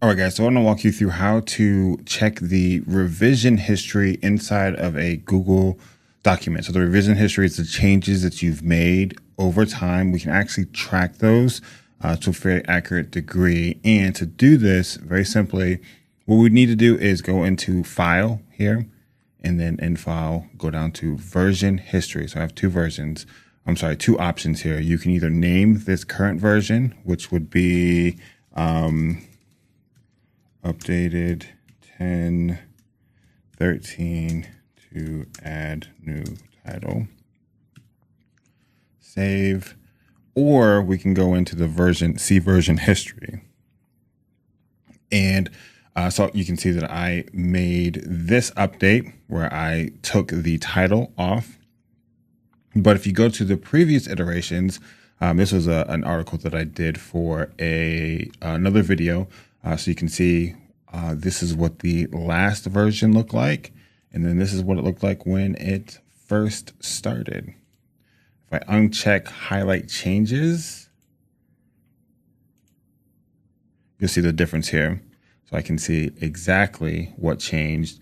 All right, guys, so I want to walk you through how to check the revision history inside of a Google document. So the revision history is the changes that you've made over time. We can actually track those to a very accurate degree. And to do this, very simply, what we need to do is go into File here, and then in File, go down to Version History. So I have two options here. You can either name this current version, which would be updated 10.13 to add new title. Save. Or we can go into the version history. And so you can see that I made this update where I took the title off. But if you go to the previous iterations, this was an article that I did for another video. So you can see this is what the last version looked like. And then this is what it looked like when it first started. If I uncheck highlight changes, you'll see the difference here. So I can see exactly what changed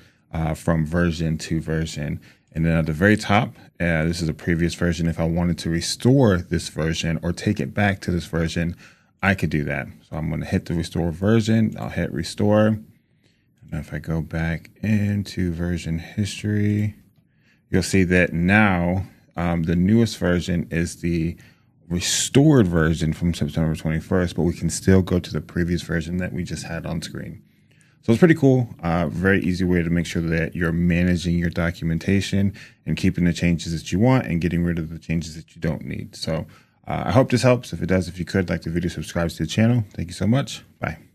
from version to version. And then at the very top, this is a previous version. If I wanted to restore this version or take it back to this version, I could do that. So I'm going to hit the restore version. I'll hit restore. And if I go back into version history, you'll see that now the newest version is the restored version from September 21st, but we can still go to the previous version that we just had on screen. So it's pretty cool. Very easy way to make sure that you're managing your documentation and keeping the changes that you want and getting rid of the changes that you don't need. So I hope this helps. If it does, if you could, like the video, subscribe to the channel. Thank you so much. Bye.